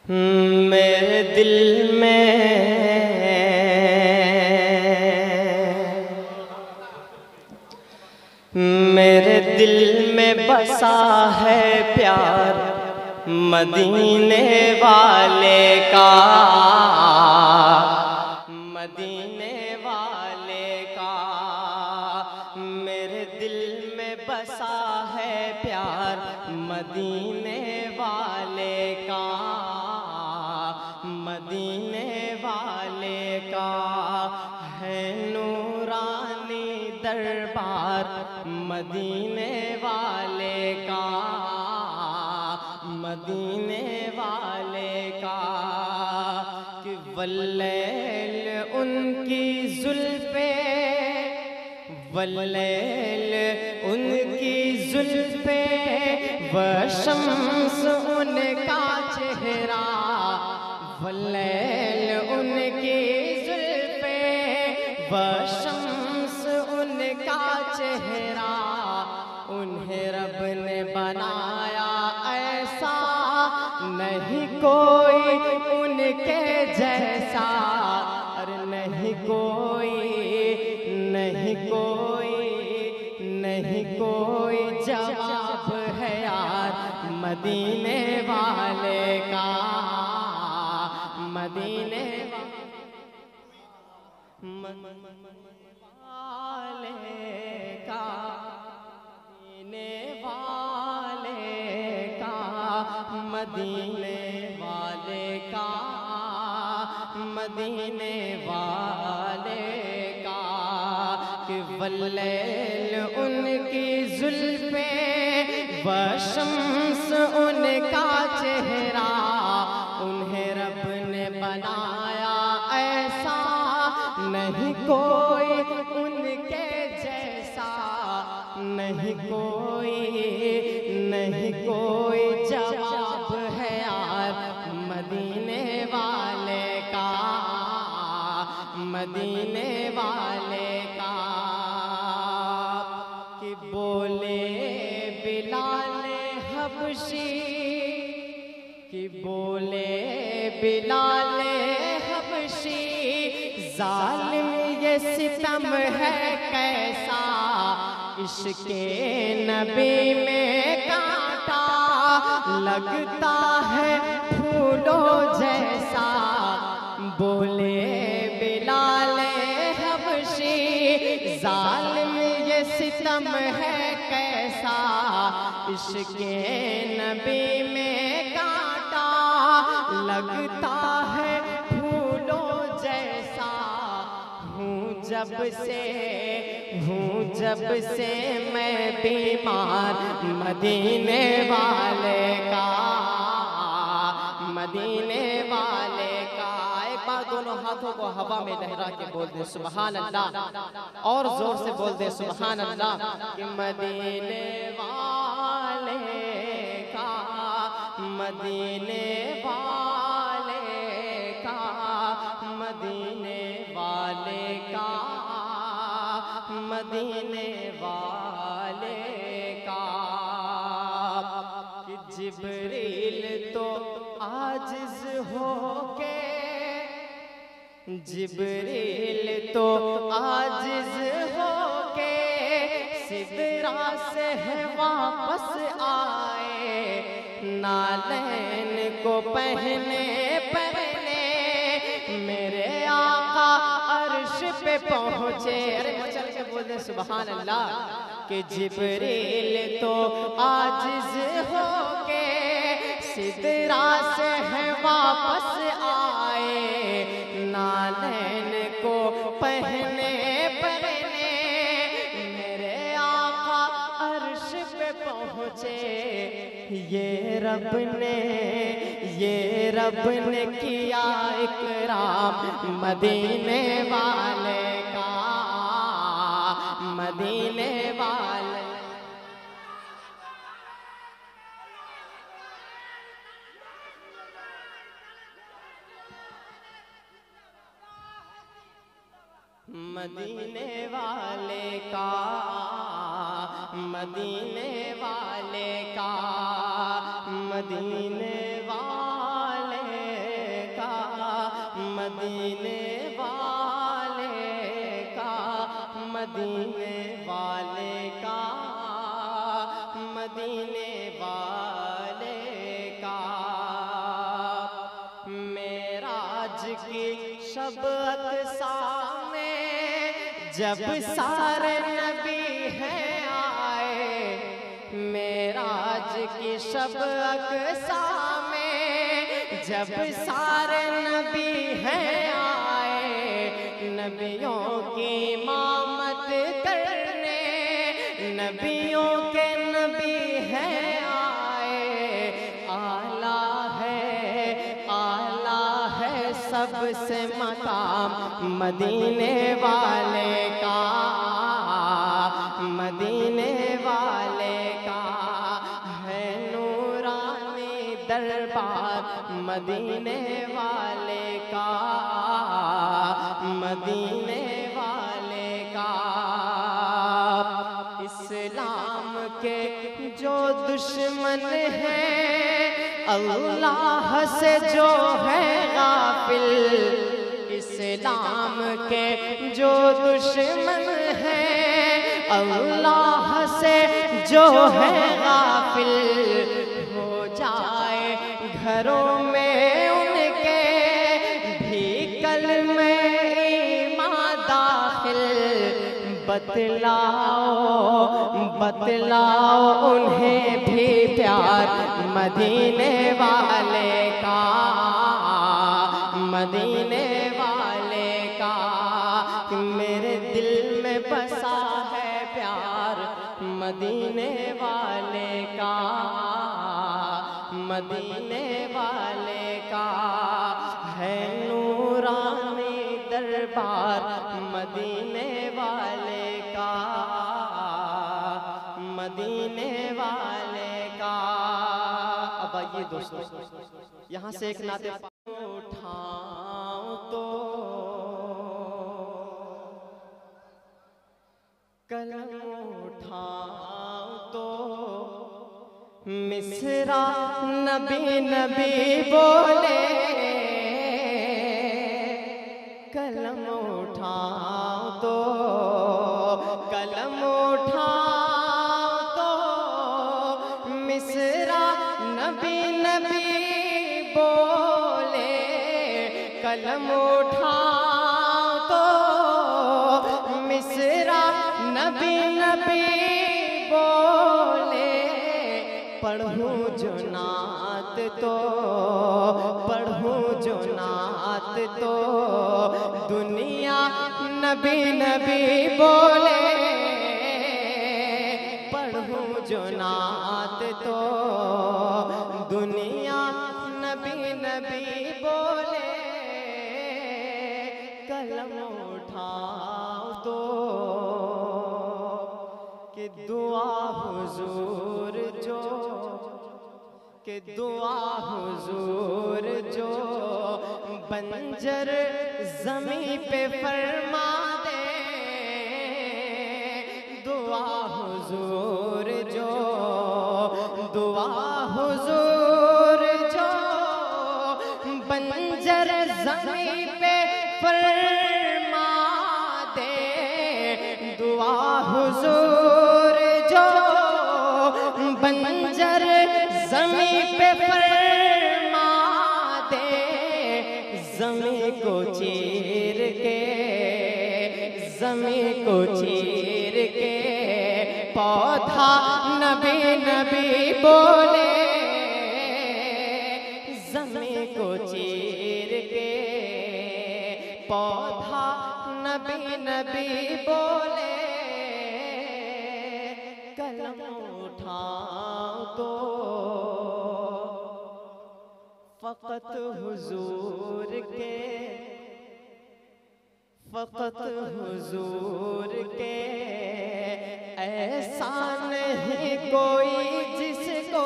मेरे दिल में बसा है प्यार मदीने वाले का, मदीने वाले का। मेरे दिल में बसा है प्यार मदीने वाले का, मदीने वाले का। है नूरानी दरबार मदीने वाले का, मदीने वाले का। कि वल्लैल उनकी जुल्फे, वल्लैल उनकी जुल्फे, व शम्स उनका चेहरा। वल्लैल उनकी जुल्फे, व शम्स उनका चेहरा। उन्हें रब ने बनाया ऐसा, नहीं कोई उनके जैसा। अरे नहीं कोई, नहीं कोई, नहीं कोई जवाब है यार मदीने वाले का, मदीने वाले का, मदीने वाले का, मदीने वाले का, मदीने वाले का। कि वल्लैल उनकी जुल्फे, व शम्स उनका चेहरा। उन्हें रब ने बनाया ऐसा, नहीं कोई उनके जैसा। नहीं कोई, नहीं कोई जवाब है यार मदीने वाले का, मदीने वाले का। कि बोले बिलाल हबशी, कि बोले बिलाल हबशी, जालिम ये सितम है कैसा। इश्के नबी में कांटा लगता है फूलों जैसा। बोले बिलाल हबशी, जालिम ये सितम है कैसा। इश्के नबी में कांटा लगता है फूलों जैसा। हूँ जब से मैं बीमार मदीने वाले का, मदीने वाले का। एक बार दोनों हाथों को हवा में लहरा के बोल दे सुभान अल्लाह, और जोर से बोल दे सुभान अल्लाह। कि मदीने वाले का, मदीने वाले का, मदीने वाले का, मदीने वाले का। कि जिब्रील तो आजिज़ होके, जिब्रील तो आजिज़ होके सिदरा से वापस आए। नालैन को पहने पहने मेरे आका अर्श पे पहुँचे। अरे चल के बोल दे सुभान अल्लाह। कि जिब्रील तो आजिज़ होके सिदरा से वापस आए। नालैन को पहने पहने मेरे आका अर्श पे पहुँचे। ये रब ने किया इकराम मदीने वाले का, मदीने वाले। मदीने वाले का, मदीने वाले का, मदीने वाले मदीने वाले का, मदीने वाले का, मदीने वाले का। मेराज की शब अक़सा में जब सारे नबी हैं आए, मेराज की शब अक़सा जब सारे नबी हैं आए, नबियों की इमामत करने नबियों के नबी हैं आए। आला है सबसे मकाम मदीने वाले का, मदीने वाले का है नूरानी दरबार मदीने वाले का, मदीने वाले का। इस्लाम के जो दुश्मन हैं, अल्लाह से जो है गाफिल, इस्लाम के जो दुश्मन हैं, अल्लाह से जो है गाफिल, हो जाए घरों में उनके भी कलमे ईमान दाखिल। बतलाओ उन्हें भी प्यार मदीने वाले का, मदीने वाले का। मेरे दिल में बसा है प्यार मदीने वाले का, मदीने वाले का है नूरानी दरबार मदीने वाले का, मदीने वाले का। अब आइए दोस्तों, यहाँ से एक नाते उठाऊं तो कलम उठाऊं तो मिसरा नबी नबी बोले, कलम उठाऊं तो, कलम उठाऊं तो मिसरा नबी नबी बोले, कलम उठाऊं तो मिसरा नबी नबी बोले। पढ़ूं जो नात तो, पढ़ूं जो नात तो दुनिया नबी नबी बोले, पढ़ूं जो नात तो दुनिया नबी नबी बोले। कलम उठाओ तो कि दुआ हुजूर जो, कि दुआ हुजूर जो बंजर ज़मीं पे फरमा दे, दुआ हुजूर जो, दुआ हुजूर जो बंजर ज़मीं पे फरमा दे, दुआ हुजूर जो बंजर ज़मीं पे फरमा दे। ज़मीं को चीर के, ज़मीं को चीर के पौधा नबी नबी बोले, ज़मीं को चीर के पौधा नबी नबी बोले। कलम उठाओ तो फ़क़त हुजूर के, फ़क़त हुजूर के ऐसा नहीं कोई जिसको,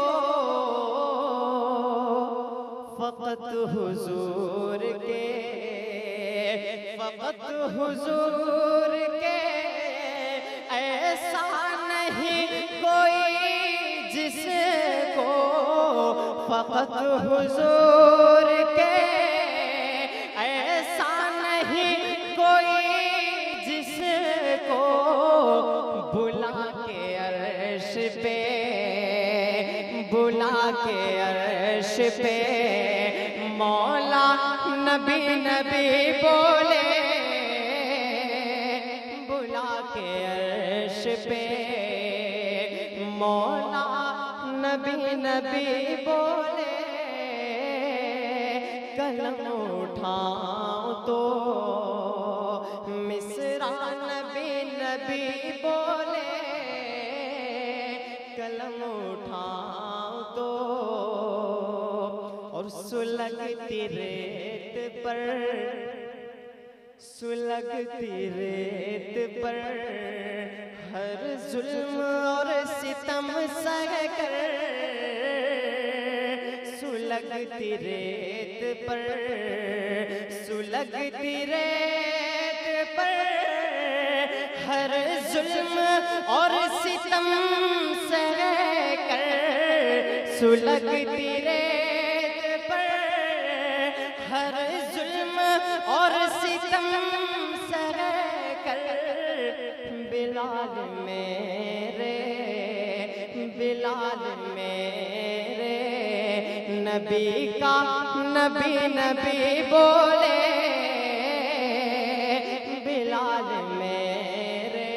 फ़क़त हुजूर के, फ़क़त हुजूर के ऐसा नहीं कोई जिसको, फ़क़त हुजूर के ऐसा अर्श पे मौला नबी नबी बोले, बुला के अर्श पे मौला नबी नबी बोले, कलम उठाओ तो मिसरा नबी नबी बोले, कलम उठाओ तो। और सुलगती रेत पर, सुलगती रेत पर हर जुल्म और सितम सह कर, सुलगती रेत पर, सुलगती रेत पर हर जुल्म और सितम सह कर, सुलगती रेत पर हर जुल्म और सितम सह कर, बिलाल मेरे, बिलाल मेरे नबी का नबी नबी बोले, बिलाल मेरे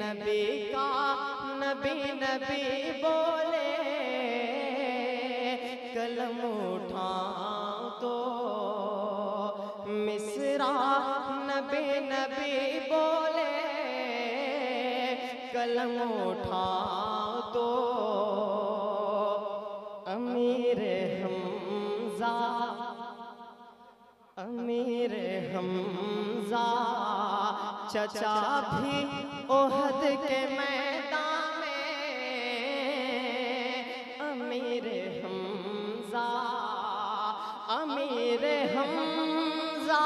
नबी का नबी नबी बोले, कलम उठाओ तो मिसरा नबी नबी बोले, कलम उठाओ तो। अमीर हमजा, अमीर हमजा चचा भी ओहद के मैदान में, अमीर हमजा, अमीर हमजा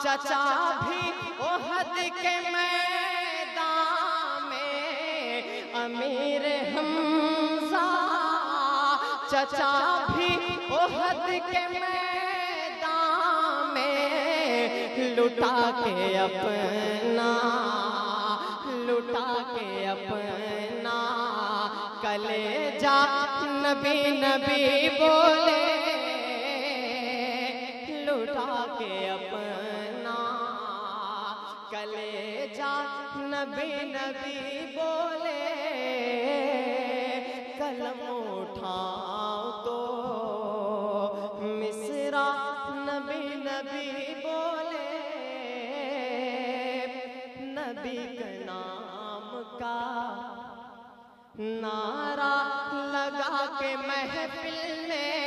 चचा भी ओहद के मैदान में, अमीर हमजा चचा भी ओहद के मैदान में, लुटा के अपना, लुटा के अपना कलेजा नबी नबी बोले, लुटा के अपना कलेजा नबी नबी बोले, कलम उठाओ तो मिसरा नबी नबी बोले, नबी के नाम का नारा लगा के महफिल में,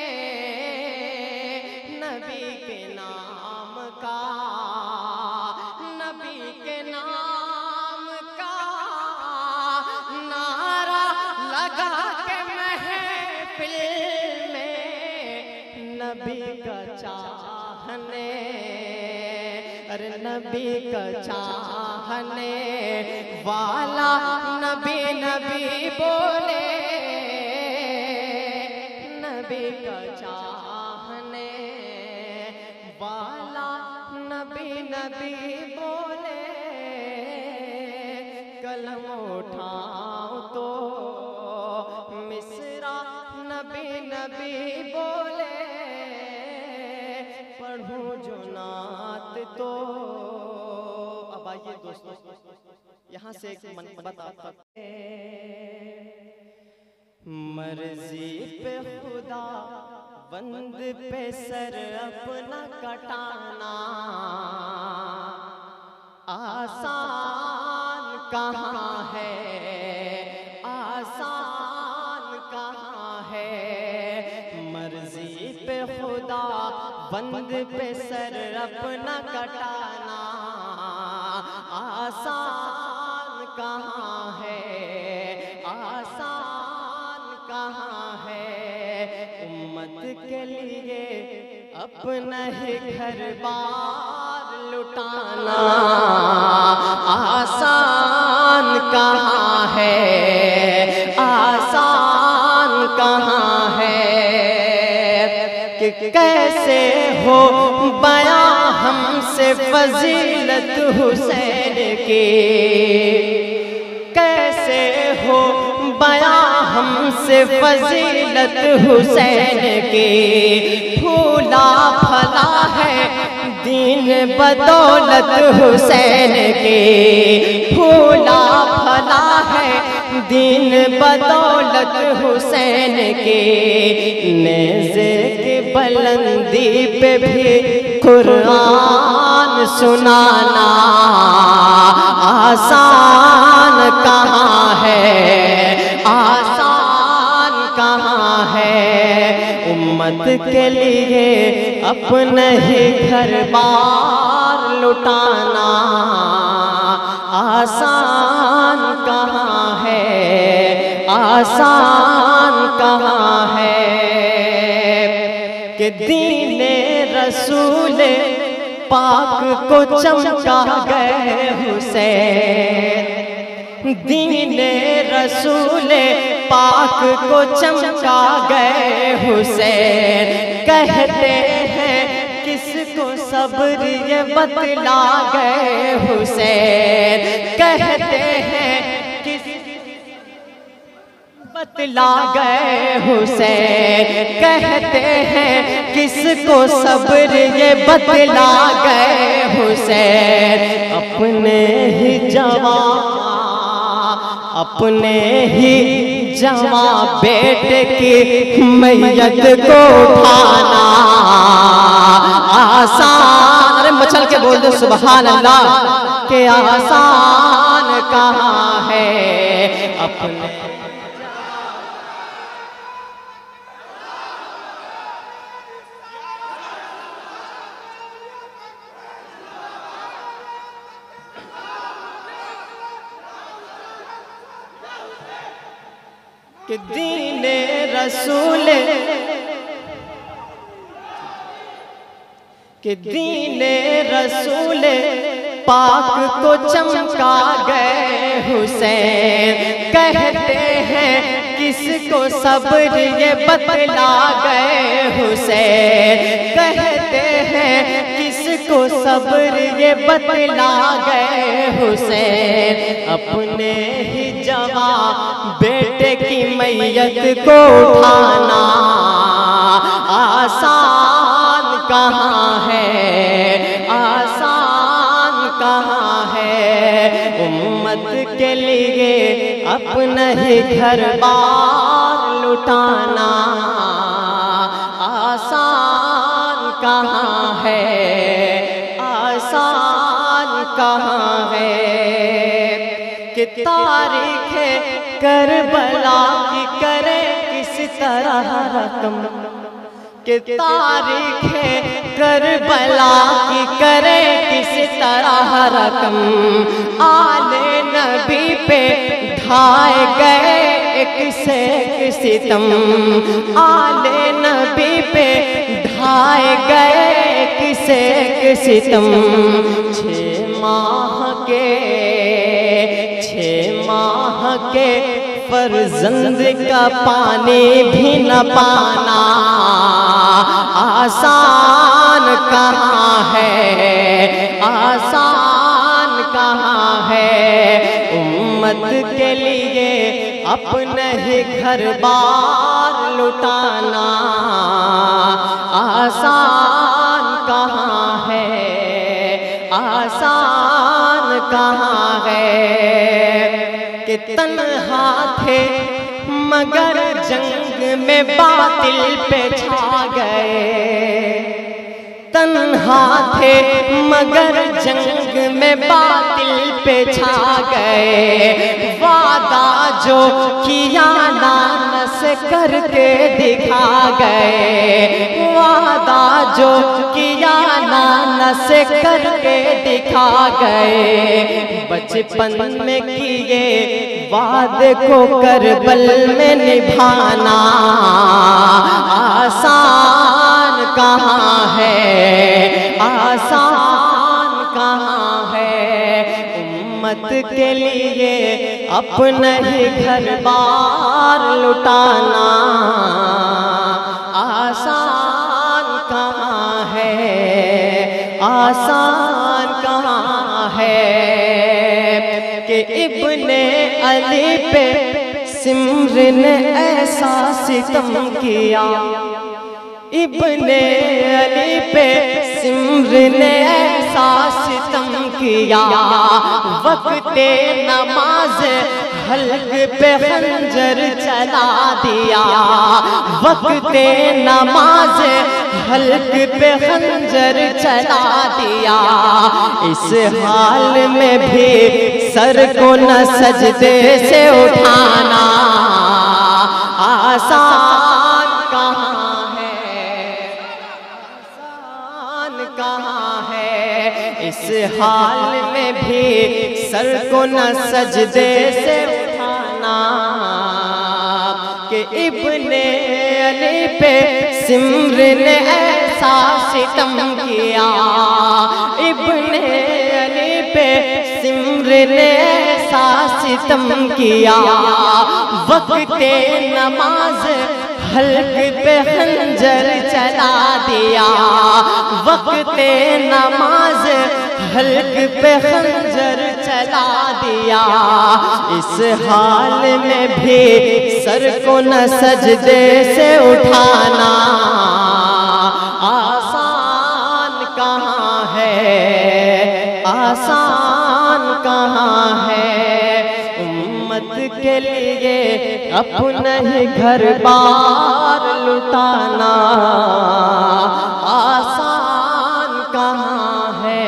नबी के नाम का, नबी के नाम का नारा लगा के महफिल में, नबी का चाहने, अरे नबी का चाहने वाला नबी नबी बोले, नबी का चाहने वाला नबी नबी बोले, कलम उठाओ तो मिसरा नबी नबी बोले, पढ़ूं जो नात तो। अब आइए दोस्तों, यहाँ से एक मनकबत आपका, मर्जी पे खुदा बंद पे सर अपना कटाना, आसान कहाँ है, आसान कहाँ है, मर्जी पे खुदा बंद पे सर अपना कटाना, आसान कहाँ है, आसान कहाँ है, उम्मत के लिए अपना ही घर बार लुटाना, आसान कहाँ है, आसान कहाँ है, कि कैसे हो बयां हमसे फजीलत हुसैन की, कैसे हो बयां हमसे फजीलत हुसैन की, फूला फला है दीन बदौलत हुसैन की, फूला फला है दीन बदौलत हुसैन की। नेज़े की बुलंदी पे भी कुरान सुनाना आसान कहाँ है, आसान कहाँ है। उम्मत के लिए अपने ही घर बार लुटाना आसान कहाँ है, आसान कहाँ है। कि दीने रसूल पाक को चमका गए हुसैन, दीने रसूल पाक को चमका गए हुसैन। कहते हैं किसको सब्र ये बतला गए हुसैन, कहते हैं किस बतला गए हुसैन, कहते हैं किसको सब्र ये बतला गए हुसैन। अपने ही जवान, अपने ही जवां बेटे की मैयत को उठाना आसान। अरे मचल के बोल दो सुभान अल्लाह, के आसान कहाँ है। अपने कि दीने रसूल, कि दीने रसूल पाक को चमका गए हुसैन। कहते हैं किसको सब्र ये बतला गए हुसैन, कहते हैं किसको सब्र ये बतला गए हुसैन। अपने ही जवां बेटे की मैयत को उठाना आसान कहाँ है, आसान कहाँ है। उम्मत के लिए अपना ही घर बार लुटाना आसान कहाँ है, आसान कहाँ है। कि तारीख़ करबला की करे किस तरह रकम, कि तारीख़ करबला की करे किस तरह रकम। आले नबी पे ढाए गए एक से एक सितम, आले नबी पे ढाए गए एक से एक सितम। 6 माह के फर्जंद का पानी भी न पाना आसान कहाँ है, आसान कहाँ है। उम्मत के लिए अपने ही घर बार लुटाना आसान कहाँ है, आसान कहाँ है। कि तन्हा थे मगर जंग में बातिल पे छा गए, तन्हा थे मगर जंग में बातिल पे छा गए। वादा जो किया नानस करके दिखा गए, वादा जो किया नानस करके दिखा गए। बचपन में किए वादे को करबल में निभाना आसान कहाँ है, आसान कहाँ है। उम्मत के लिए अपना ही घर बार लुटाना आसान कहाँ है, आसान कहाँ है। कि इब्ने अली पे सिमर ने ऐसा सितम किया, इब्ने अली पे सिमर ने ऐसा सितम किया, वक्ते नमाज हल्क पे खंजर चला दिया, वक्ते नमाज हल्क पे खंजर चला दिया। इस हाल में भी सर को न सजदे से उठाना आसान कहाँ है, आसान कहाँ है। इस हाल में भी सर को न सजदे से उठाना कि इब्ने अली पे सिमर ने ऐसा सितम किया, इब्ने अली पे सिमर ने ऐसा सितम किया, वक्ते नमाज हल्क पे खंजर चला दिया, वक्ते नमाज हल्क पे खंजर चला दिया। इस हाल में भी सर को न सजदे से उठाना आसान कहाँ है, आसान कहाँ है। उम्मत के लिए अपना ही घर बार लुटाना आसान कहाँ है,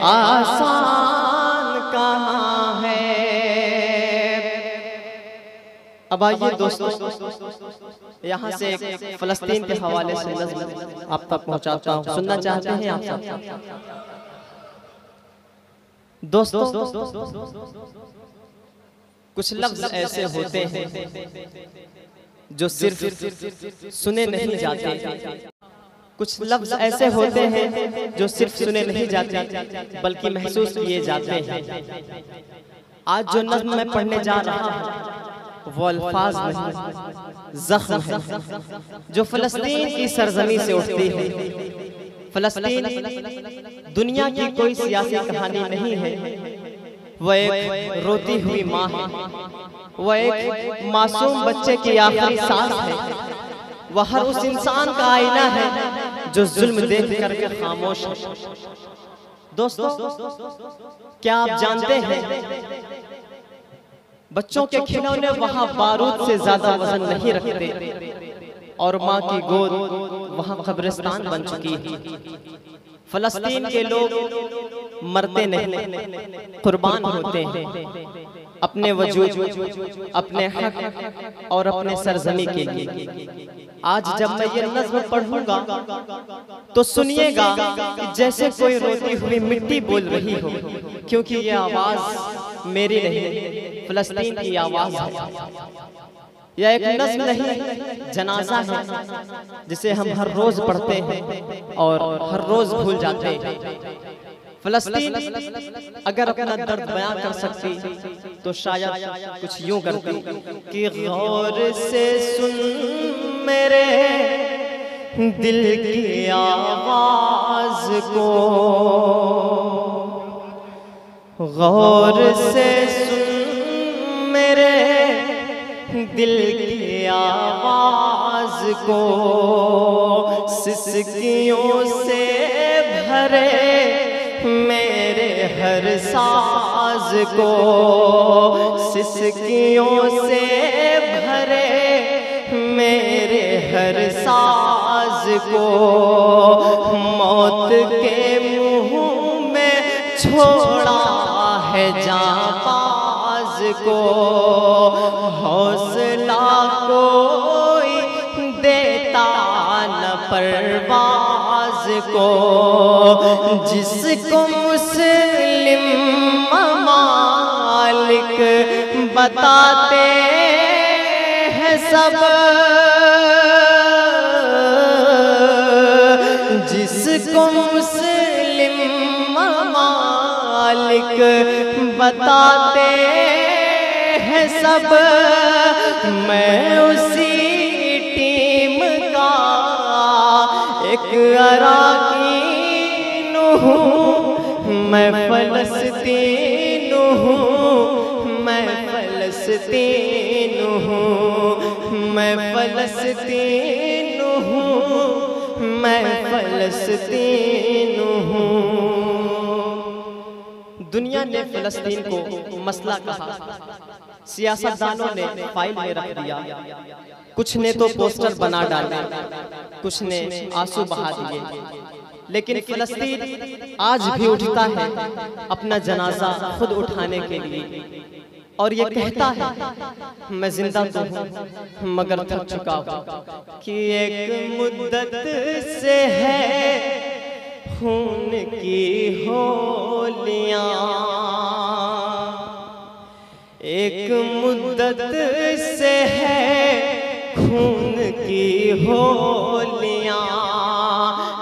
आसान कहाँ है। अब आइए दोस्तों, यहाँ से एक फलस्तीन के हवाले से नज़्म आप तक पहुँचाता हूँ, सुनना चाहते हैं आप सब दोस्तों। कुछ लफ्ज़ ऐसे होते हैं जो सिर्फ सुने नहीं जाते, कुछ लफ्ज़ ऐसे होते हैं जो सिर्फ सुने नहीं जाते बल्कि महसूस किए जाते हैं। आज जो नज़्म मैं पढ़ने जा रहा हूँ वो अल्फाज नहीं, ज़ख्म है जो फ़लस्तीन की सरज़मी से उठती है। फ़लस्तीन दुनिया की कोई सियासी कहानी नहीं है, वह एक रोती हुई माँ है, वह एक मासूम बच्चे की आखिरी सांस है, वह हर उस इंसान का आईना है जो जुल्म देख करके खामोश है। दोस्तों, क्या आप जानते हैं बच्चों के खिलौने वहां बारूद से ज्यादा वजन नहीं रखते और माँ की गोद वहां कब्रिस्तान बन चुकी है। फलस्तीन के लोग मरते नहीं, कुर्बान होते हैं अपने वजूद, अपने हक और अपने सरजमी के लिए। आज जब मैं ये नज़्म पढ़ूंगा तो सुनिएगा कि जैसे कोई रोती हुई मिट्टी बोल रही हो, क्योंकि ये आवाज़ मेरी नहीं, फलस्तीन की आवाज़ है। यह एक नज़्म नहीं, जनाजा है जिसे हम हर रोज पढ़ते हैं और हर रोज भूल जाते हैं। फलस्तीन अगर अपना दर्द बयां कर सकती तो शायद कुछ यूं करती कि गौर से सुन मेरे दिल की आवाज को, गौर से सुन मेरे दिल की आवाज को, सिसकियों से भरे मेरे हर साज को, सिसकियों से भरे मेरे हर साज को, मौत के मुंह में छोड़ा है जांबाज को, हौसला कोई देता न परवाज को, जिसको मुस्लिम ममालिक बताते हैं सब, जिसको मुस्लिम ममालिक बताते हैं सब, मैं उसी टीम का एक अराकीन हूँ, मैं फलस्तीन हूँ, मैं फलस्तीन फलस्तीन हूँ, मैं फलस्तीन हूँ, मैं फलस्तीन हूँ। दुनिया ने फलस्तीन को मसला कहा, सियासतदानों ने फाइल में रख दिया, कुछ ने तो पोस्टर बना डाले, कुछ ने आंसू बहा दिए, लेकिन फलस्तीन आज भी उठता है अपना जनाजा खुद उठाने के लिए, और ये कहता है मैं जिंदा तो हूँ मगर थक चुका हूँ, कि एक मुद्दत से है खून की होलियाँ, एक मुद्दत से है खून की होलियाँ,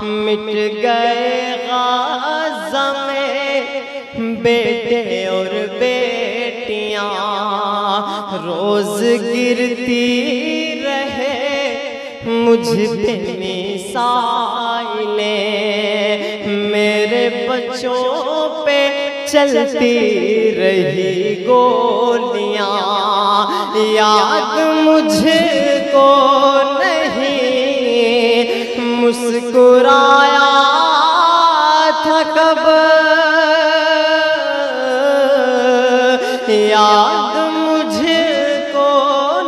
मिट गए गाज़ा में बेटे और बेटियाँ, रोज गिरती रहे मुझ पे मिसाइलें, मेरे बच्चों पे चलती रही गोलियां, याद मुझको नहीं मुस्कुराया था कब, याद मुझको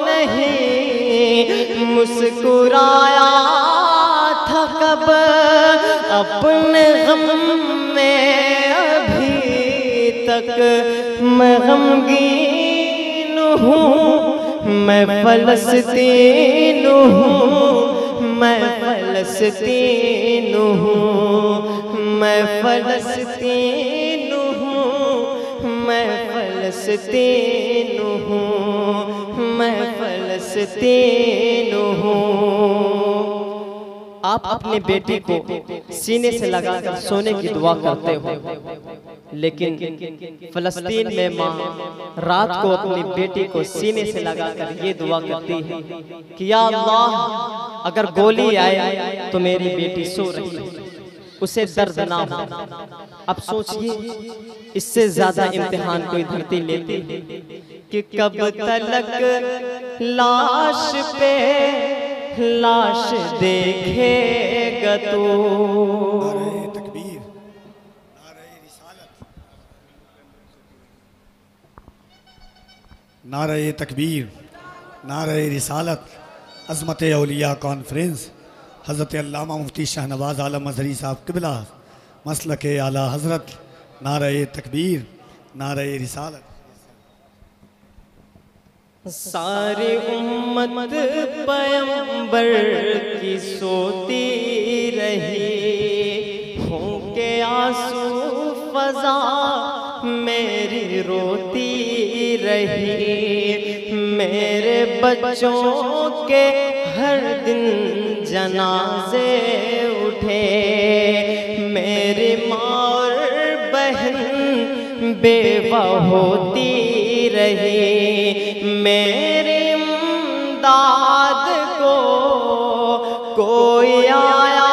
नहीं मुस्कुराया था कब, अपने गम में अभी तक मैं गमगीन हूँ, मैं फलस्तीन हूँ, मैं फलस्तीन हूँ, मैं फलस्तीन हूँ, मैं फलस्तीन हूँ, मैं फलस्तीन हूँ। आप अपने बेटे को सीने से लगाकर सोने की दुआ करते हो, लेकिन फलस्तीन में माँ रात को अपनी बेटी को सीने से लगाकर ये दुआ करती है कि या अल्लाह, अगर गोली आए तो मेरी बेटी सो रही है, उसे दर्द ना हो। अब सोचिए इससे ज्यादा इम्तिहान कोई धरती लेती है कि कब तलक लाश पे लाश देखेगा तू। नारे तकबीर, नारे रिसालत, नारे तकबीर, नारे रिसालत। अज़मत औलिया कॉन्फ्रेंस हज़रत अल्लामा मुफ्ती शाहनवाज़ आलम अज़हरी साहब क़िबला मसलक आला हज़रत। नारे तकबीर, नारे रिसालत। सारी उम्मत पैगंबर की सोती रही, होंके आंसू फजा मेरी रोती रही, मेरे बच्चों के हर दिन जनाजे उठे, मेरी माँ और बहन बेवा होती रही, मेरी इमदाद को कोई आया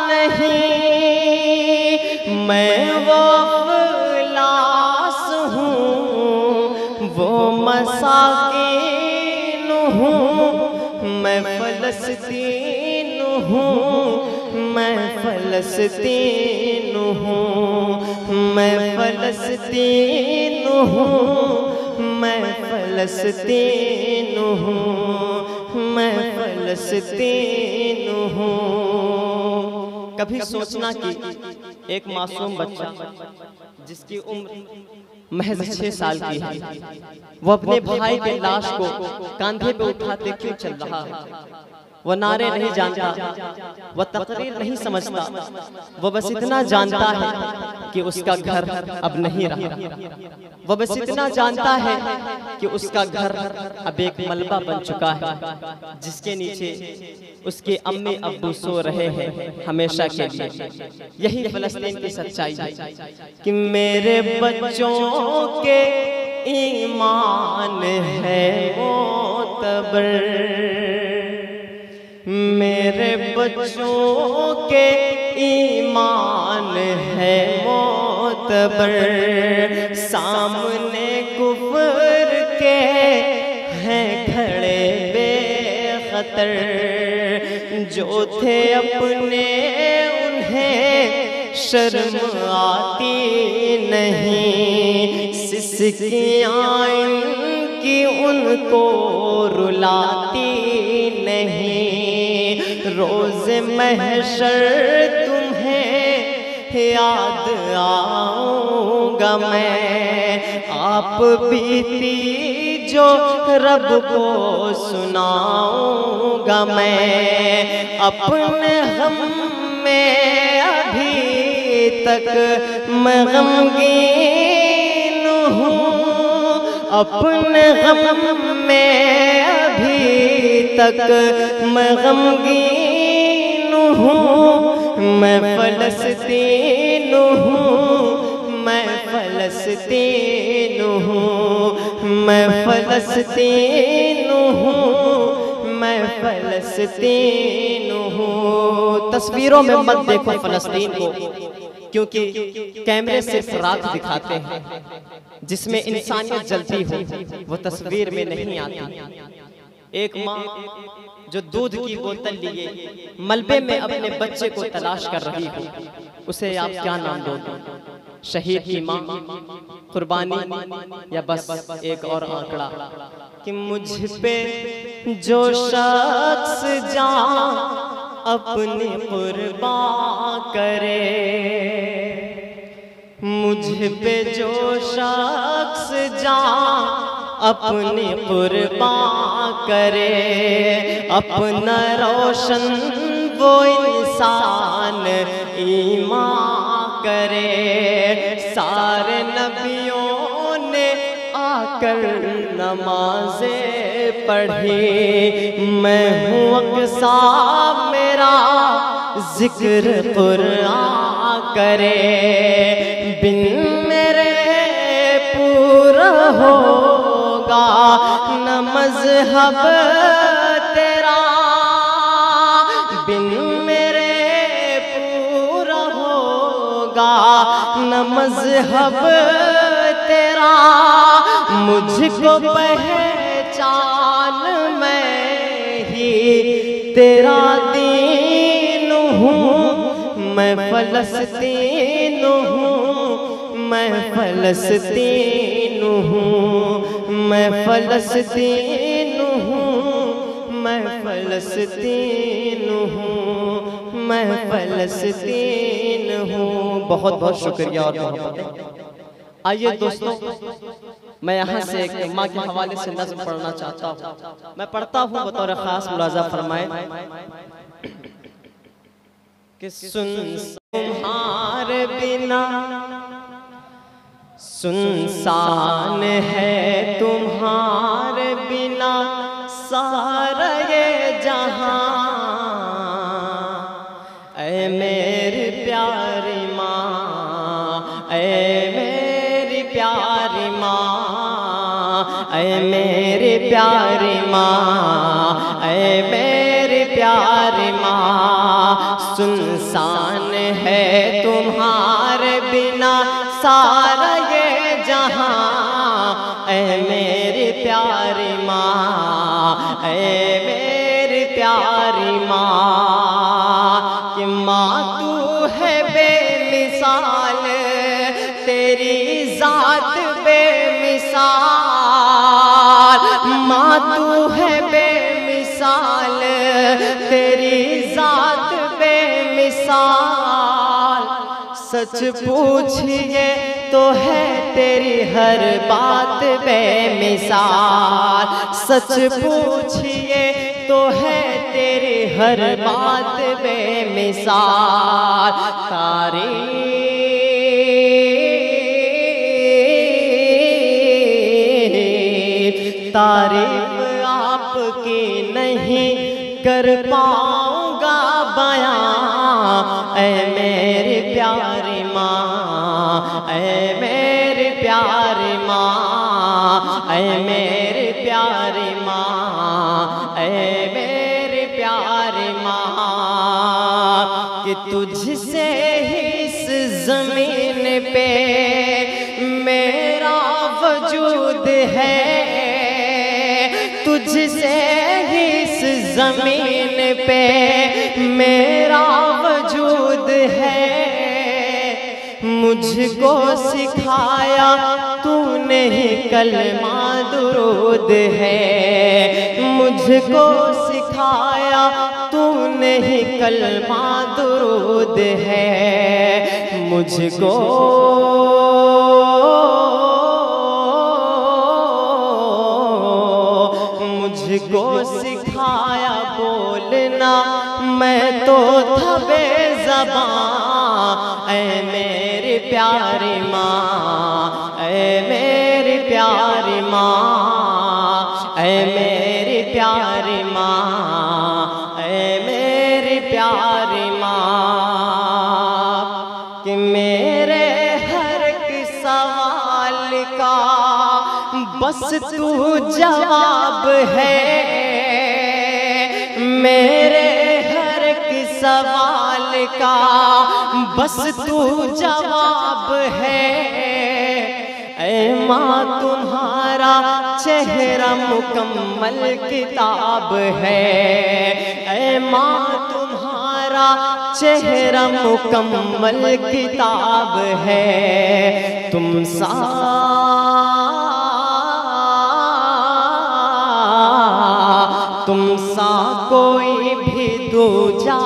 नहीं, मैं वो अफलास हूँ, वो मसाकीन हूँ, मैं फलस्तीन हूँ, मैं फलस्तीन हूँ, मैं फलस्तीन हूँ, मैं फलस्तीन हूँ, मैं फलस्तीन हूँ। कभी सोचना कि एक मासूम बच्चा जिसकी उम्र महज 6 साल की है, वो अपने भाई के लाश को कंधे पे उठाते क्यों चल रहा है। वो नारे नहीं जानता, वो तकरीर नहीं समझता, वो बस इतना जानता है कि उसका घर अब नहीं रहा। वो बस इतना जानता है कि उसका घर अब एक मलबा बन चुका है, जिसके नीचे उसके अम्मी अब्बू सो रहे हैं हमेशा के लिए। यही फलस्तीन की सच्चाई है कि मेरे बच्चों के ईमान है मोतबर, मेरे बच्चों के ईमान है मोतबर, सामने कुफर के खतर जो थे अपने उन्हें शर्म आती नहीं, सिसकियाँ इनकी उनको रुलाती नहीं। रोज़ महशर तुम्हें याद आऊँगा मैं, आप बीती जो रब को सुनाऊँगा मैं। अपने हम में अभी तक मैं गमगीन हूँ, अपने गम में अभी तक मैं गमगीन हूँ। मैं फलस्तीन हूँ, मैं फलस्तीन हूँ, मैं फलस्तीन हूँ, मैं फलस्तीन हूँ। तस्वीरों में मत देखो फलस्तीन को, क्योंकि कैमरे सिर्फ रात दिखाते हैं, जिसमें इंसानियत जलती हो वो तस्वीर में नहीं आती। एक माँ जो दूध की बोतल लिए मलबे में अपने बच्चे को तलाश कर रही हो, उसे आप क्या नाम दोगे? शहीद की माँ, कुर्बानी, या बस एक और आंकड़ा कि मुझ पे जो शख्स जान अपनी कुर्बान करे, मुझ पे जो शख्स जान अपनी कुर्बान करे, अपना रोशन वो इंसान ईमान करे। सारे नबियों ने आकर नमाज़ें पढ़ी, मैं हूँ अक़सा मेरा जिक्र कुरान करे। बिन मेरे पूरा होगा न मज़हब तेरा, बिन मेरे पूरा होगा न मज़हब तेरा। मुझको पहचान मैं ही तेरा दीन हूँ, मैं फलस्तीन हूँ, मैं फलस्तीन हूँ, मैं फलस्तीन हूँ, मैं फलस्तीन हूँ, मैं फलस्तीन हूँ। बहुत बहुत शुक्रिया और मोहब्बत। आइए दोस्तों, मैं यहाँ से एक माँ के हवाले से नज़्म पढ़ना चाहता हूँ। मैं पढ़ता हूँ, बतौर ख़ास मुलाज़ा फरमाए कि सुन तुम्हारे बिना सुनसान है, तुम्हारे बिना सारा ये जहां। ऐ मेरी प्यारी माँ, ऐ मेरी प्यारी माँ, ऐ मेरी प्यारी माँ, ऐ मेरी प्यारी माँ। सुनसान है तुम्हारे बिना सारा ये जहां। ऐ मेरी प्यारी माँ, ऐ मेरी प्यारी माँ, कि माँ तू है बेमिसाल, तेरी ज़ात बेमिसाल। माँ तू है बेमिसाल, तेरी ज़ात बेमिसाल। सच पूछिए तो है तेरी हर बात बेमिसाल, सच पूछिए तो है तेरी हर बात बेमिसाल। तारीफ आपकी नहीं कर पाऊंगा बयां। ऐ मेरी प्यारी माँ, ऐ मेरी प्यारी माँ, ऐ मेरी प्यारी माँ, ऐ मेरी प्यारी माँ, कि तुझसे ही इस ज़मीन पे मेरा वजूद है, तुझसे ही इस ज़मीन पे मेरा वजूद है, मुझको सिखाया तूने ही कलमा दुरूद है, मुझको सिखाया तूने ही कलमा दुरूद है, मुझको सिखाया बोलना, मैं तो था बेज़बान। ऐ मेरी प्यारी माँ, ऐ मेरी प्यारी माँ, ऐ मेरी प्यारी माँ, ऐ मेरी प्यारी माँ, कि मेरे हर एक सवाल का बस तू जवाब है, मेरे हर एक सवाल का बस तू जवाब है। ऐ माँ तुम्हारा चेहरा मुकम्मल किताब है, ऐ माँ तुम्हारा चेहरा मुकम्मल किताब है, तुम सा कोई भी दूजा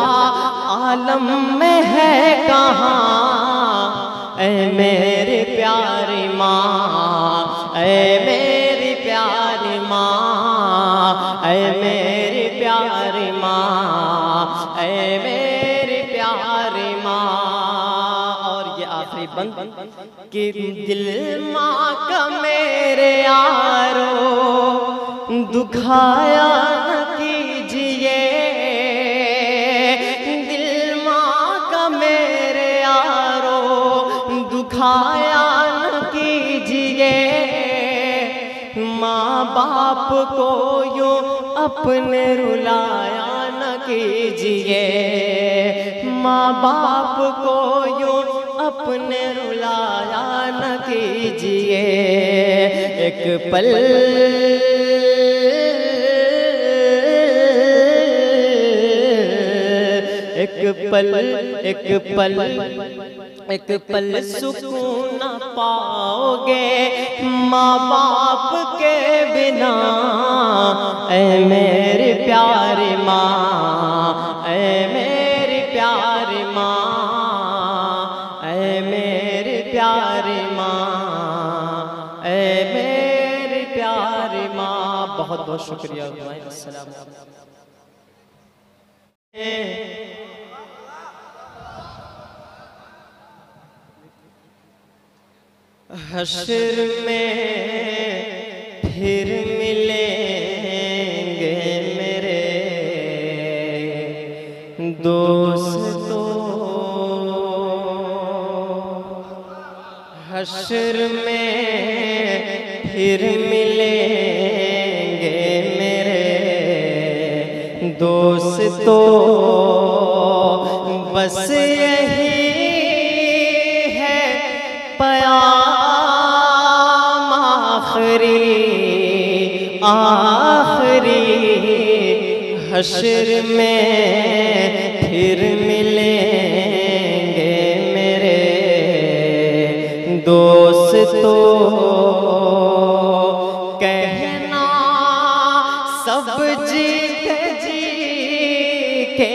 आलम में है कहाँ। ऐ मेरी प्यारी माँ, ऐ मेरी प्यारी माँ, ऐ मेरी प्यारी माँ, ऐ मेरी प्यारी माँ। और ये आखिरी बंद कि दिल माँ का मेरे यारो दुखाया न कीजिए, दिल माँ का मेरे यारो दुखाया न कीजिए, माँ बाप को यूँ अपने रुलाया न कीजिए, माँ बाप को यूँ अपने रुलाया न कीजिए। एक पल एक पल सुकून न पाओगे माँ बाप के बिना। ऐ मेरी प्यारी माँ, ऐ मेरी प्यारी माँ, ऐ मेरी प्यारी माँ, ऐ मेरी प्यारी माँ। बहुत बहुत शुक्रिया। अस्सलाम वालेकुम। हश्र में फिर मिलेंगे मेरे दोस्तों, हश्र में फिर मिलेंगे मेरे दोस्तों, बस यही है प्याम आखिरी, हश्र में फिर मिलेंगे मेरे दोस्तों। कहना सब जीत जी के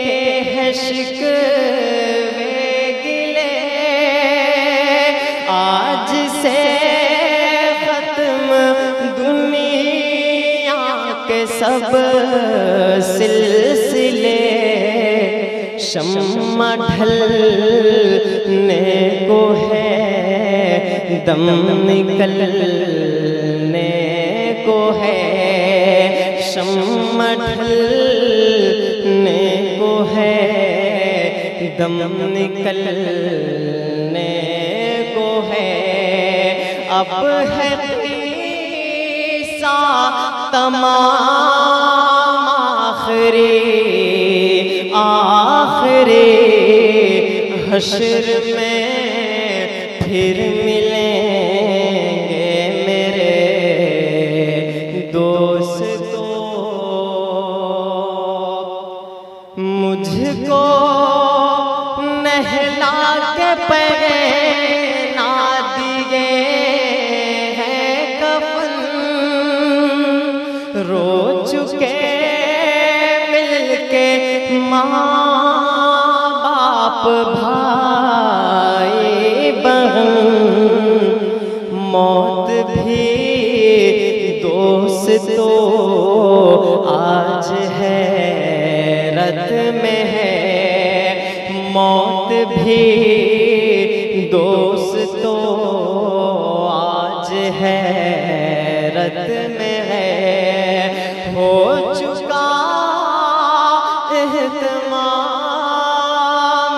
है शिकवे गिले, आज से खत्म दुनिया के सब सिलसिले, शम्मा ढलने को है, दम निकलने को है, शम्मा ढलने को है, दम निकलने को है। अब है क़िस्सा तमाम आखिरी, हश्र में फिर मिलेंगे मेरे दोस्तों। मुझको नहला के पहना दिए हैं कफन, रो चुके मिलके माँ बाप भाई बहन, मौत भी दोस्तों आज हैरत में है, मौत भी दोस्तों आज हैरत में है। हो चुका इह्तिमाम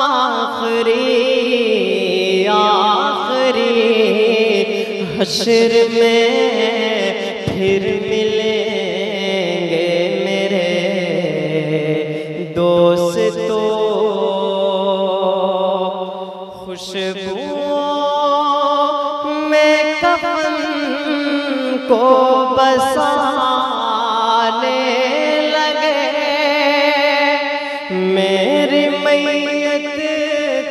आखिरी हश्र में फिर मिलेंगे मेरे दोस्तों। खुशबुओं में कफन को बसाने लगे, मेरी मैयत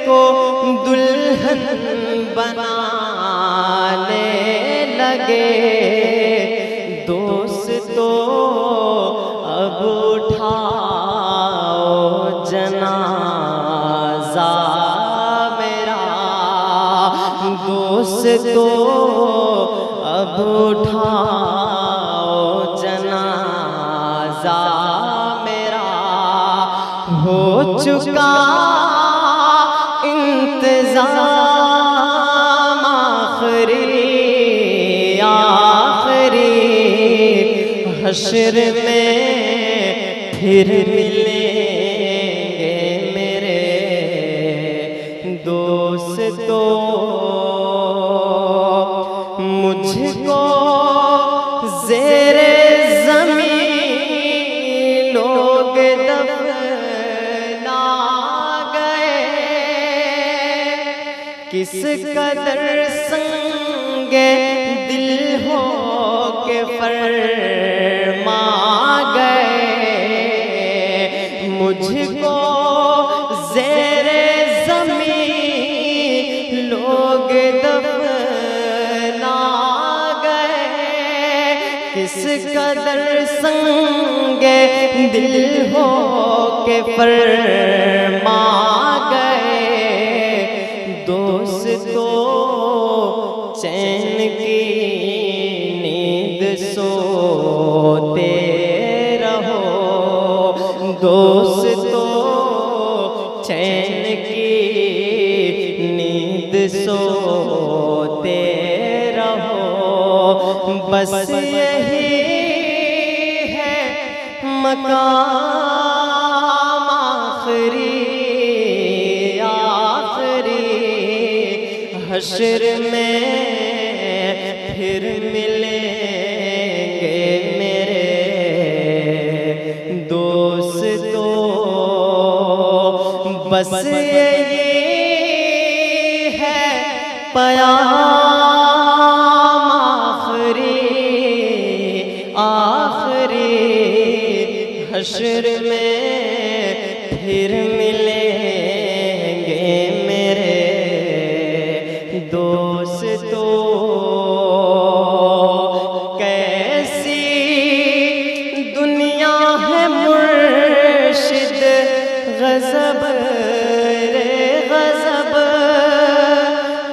को दुल्हन बनाने लगे। दोस्तों अब उठाओ जनाजा मेरा, दोस्तों अब उठाओ जनाजा मेरा। हो चुका इंतज़ाम आखिरी हश्र में फिर मिलेंगे मेरे दोस्तों। मुझको ज़ेरे ज़मीन लोग दफना गए, किस कदर संगे दिल हो के फरमा गए। मुझको ज़ेरे ज़मीन लोग दफना गए, किस कदर संगे दिल हो के फरमा गए। दोस्तों चैन की नींद सोते रहो, दोस्तों चैन की नींद सोते रहो। बस यही है मकाम आखिरी हश्र में फिर मिलेंगे मेरे दोस्तों। बस यही है पयाम आखिरी हश्र में फिर मिलेंगे मेरे दोस्तों। कैसी दुनिया है मुर्शिद गज़ब रे गज़ब,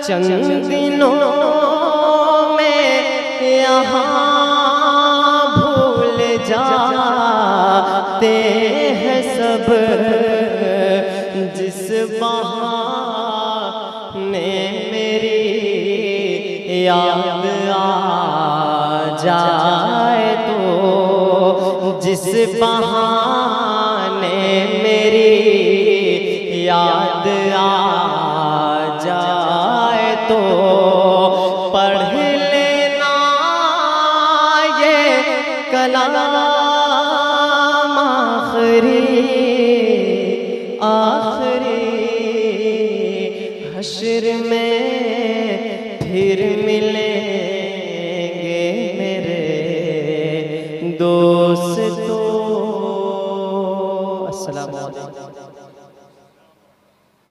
चंद दिनों में यहाँ भूल जाते हैं सब। जिस बहाने मेरी याद आ जाए तो, जिस बहाने मेरी याद आ जाए तो पढ़ लेना ये कलाम आखिरी हश्र में फिर मिलेंगे मेरे दोस्तों। अस्सलाम वालेकुम।